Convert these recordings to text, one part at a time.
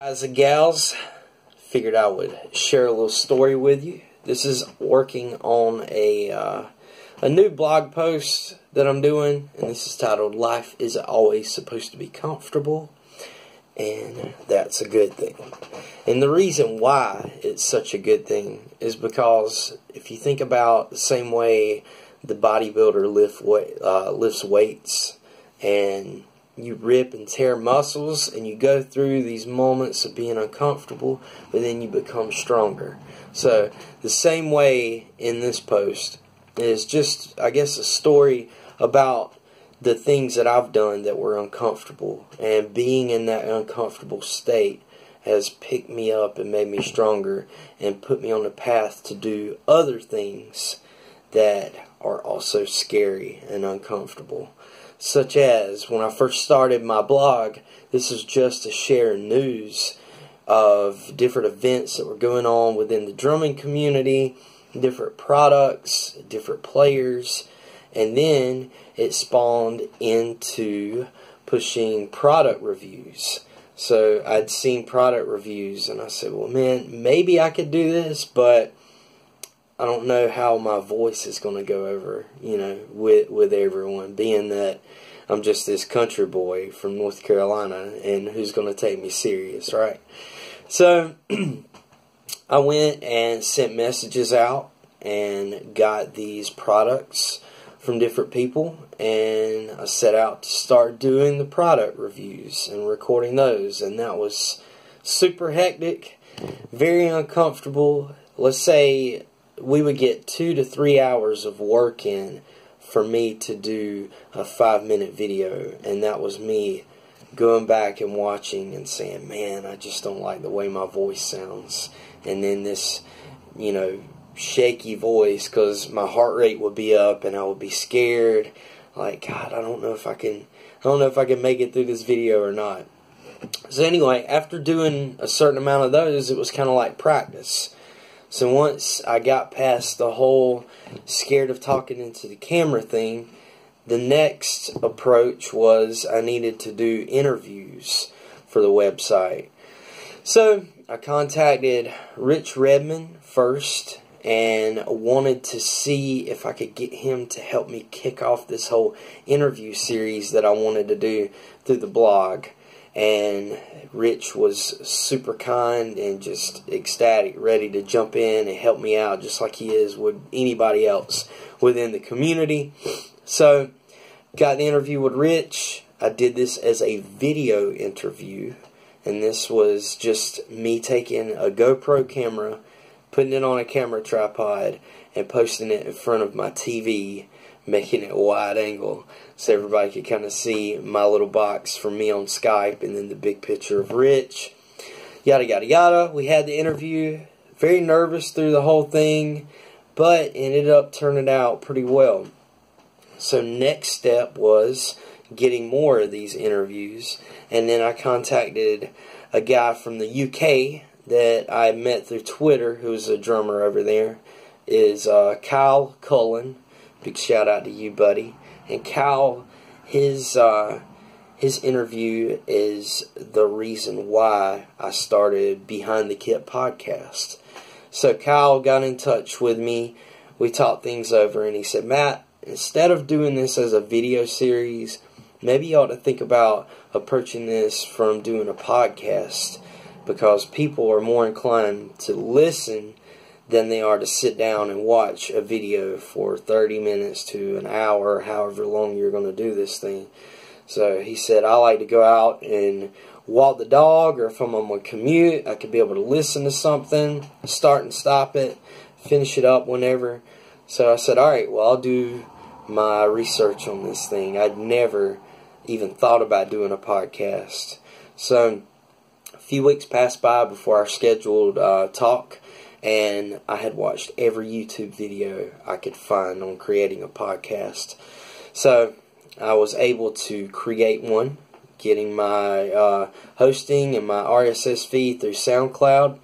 Guys and gals, figured I would share a little story with you. This is working on a new blog post that I'm doing, and this is titled "Life is Always Supposed to Be Comfortable," and that's a good thing. And the reason why it's such a good thing is because if you think about the same way the bodybuilder lifts weights, and you rip and tear muscles, and you go through these moments of being uncomfortable, but then you become stronger. So the same way in this post is just, I guess, a story about the things that I've done that were uncomfortable, and being in that uncomfortable state has picked me up and made me stronger and put me on the path to do other things that are also scary and uncomfortable. Such as, when I first started my blog, this is just to share news of different events that were going on within the drumming community, different products, different players, and then it spawned into pushing product reviews. So I'd seen product reviews, and I said, well, man, maybe I could do this, but I don't know how my voice is going to go over, with everyone, being that I'm just this country boy from North Carolina, and who's going to take me serious, right? So I went and sent messages out and got these products from different people, and I set out to start doing the product reviews and recording those, and that was super hectic, very uncomfortable. Let's say we would get 2 to 3 hours of work in for me to do a 5-minute video, and that was me going back and watching and saying, man, I just don't like the way my voice sounds. And then this, shaky voice, because my heart rate would be up and I would be scared, like, God, I don't know if I can make it through this video or not. So anyway, after doing a certain amount of those, it was kind of like practice. So once I got past the whole scared of talking into the camera thing, the next approach was I needed to do interviews for the website. So I contacted Rich Redmond first and wanted to see if I could get him to help me kick off this whole interview series that I wanted to do through the blog. And Rich was super kind and just ecstatic, ready to jump in and help me out just like he is with anybody else within the community. So, got the interview with Rich. I did this as a video interview, and this was just me taking a GoPro camera, putting it on a camera tripod, and posting it in front of my TV, making it wide angle so everybody could kind of see my little box from me on Skype, and then the big picture of Rich. Yada yada yada. We had the interview. Very nervous through the whole thing, but ended up turning out pretty well. So next step was getting more of these interviews, and then I contacted a guy from the UK that I met through Twitter, who's a drummer over there, is Kyle Cullen. Big shout out to you, buddy. And Kyle, his interview is the reason why I started Behind the Kit podcast. So Kyle got in touch with me. We talked things over, and he said, Matt, instead of doing this as a video series, maybe you ought to think about approaching this from doing a podcast, because people are more inclined to listen than they are to sit down and watch a video for 30 minutes to an hour, however long you're going to do this thing. So he said, I like to go out and walk the dog, or if I'm on my commute, I could be able to listen to something, start and stop it, finish it up whenever. So I said, alright, well, I'll do my research on this thing. I'd never even thought about doing a podcast. So a few weeks passed by before our scheduled talk, and I had watched every YouTube video I could find on creating a podcast. So I was able to create one, getting my hosting and my RSS feed through SoundCloud.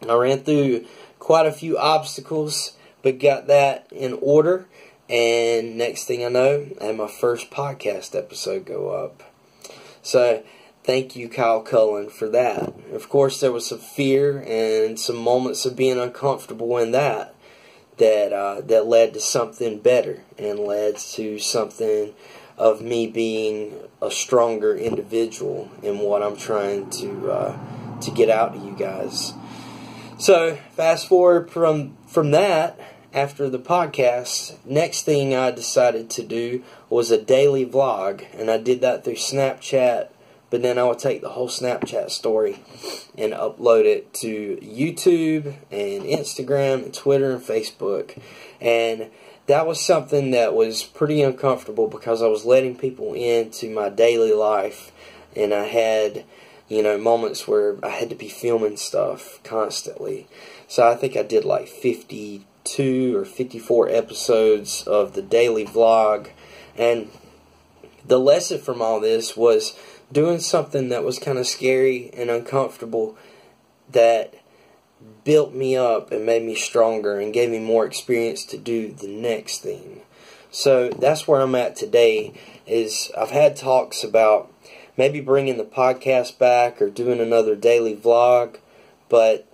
I ran through quite a few obstacles, but got that in order. And next thing I know, I had my first podcast episode go up. So thank you, Kyle Cullen, for that. Of course, there was some fear and some moments of being uncomfortable in that led to something better and led to something of me being a stronger individual in what I'm trying to get out to you guys. So, fast forward from that, after the podcast, next thing I decided to do was a daily vlog, and I did that through Snapchat, but then I would take the whole Snapchat story and upload it to YouTube and Instagram and Twitter and Facebook. And that was something that was pretty uncomfortable because I was letting people into my daily life, and I had, moments where I had to be filming stuff constantly. So I think I did like 52 or 54 episodes of the daily vlog, and the lesson from all this was doing something that was kind of scary and uncomfortable that built me up and made me stronger and gave me more experience to do the next thing. So that's where I'm at today. Is I've had talks about maybe bringing the podcast back or doing another daily vlog, but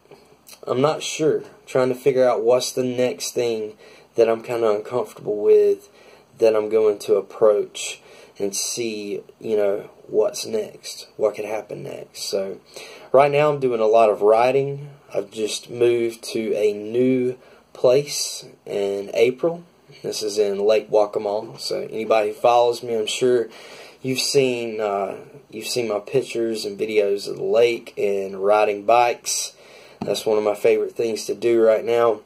I'm not sure. I'm trying to figure out what's the next thing that I'm kind of uncomfortable with that I'm going to approach and see, what's next, what could happen next. So right now I'm doing a lot of writing. I've just moved to a new place in April. This is in Lake Waccamaw. So anybody who follows me, I'm sure you've seen my pictures and videos of the lake and riding bikes. That's one of my favorite things to do right now,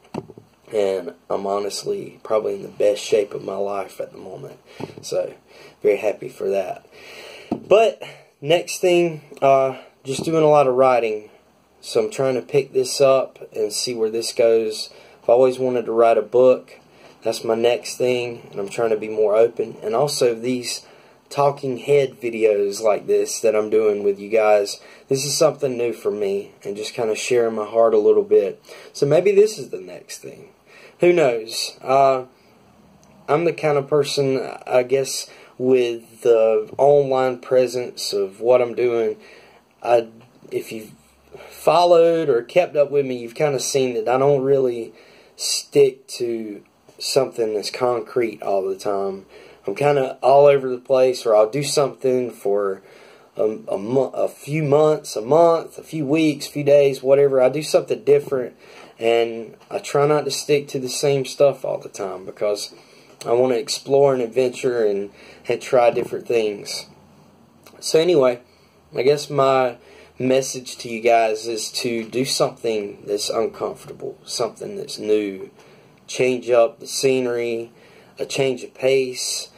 and I'm honestly probably in the best shape of my life at the moment. So very happy for that. But next thing, just doing a lot of writing. So I'm trying to pick this up and see where this goes. I've always wanted to write a book. That's my next thing, and I'm trying to be more open. And also these talking head videos like this that I'm doing with you guys, this is something new for me, and just kind of sharing my heart a little bit. So maybe this is the next thing. Who knows? I'm the kind of person, I guess, with the online presence of what I'm doing, if you've followed or kept up with me, you've kind of seen that I don't really stick to something that's concrete all the time. I'm kind of all over the place, or I'll do something for a few months, a month, a few weeks, a few days, whatever. I do something different, and I try not to stick to the same stuff all the time because I want to explore and adventure and try different things. So anyway, I guess my message to you guys is to do something that's uncomfortable, something that's new. Change up the scenery, a change of pace.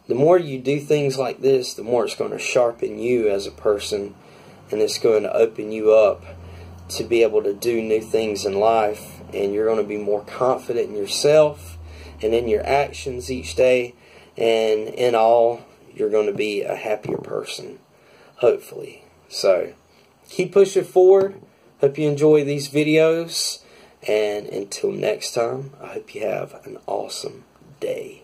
The more you do things like this, the more it's going to sharpen you as a person, and it's going to open you up to be able to do new things in life, and you're going to be more confident in yourself and in your actions each day, and in all, you're going to be a happier person, hopefully. So keep pushing forward. Hope you enjoy these videos, and until next time, I hope you have an awesome day.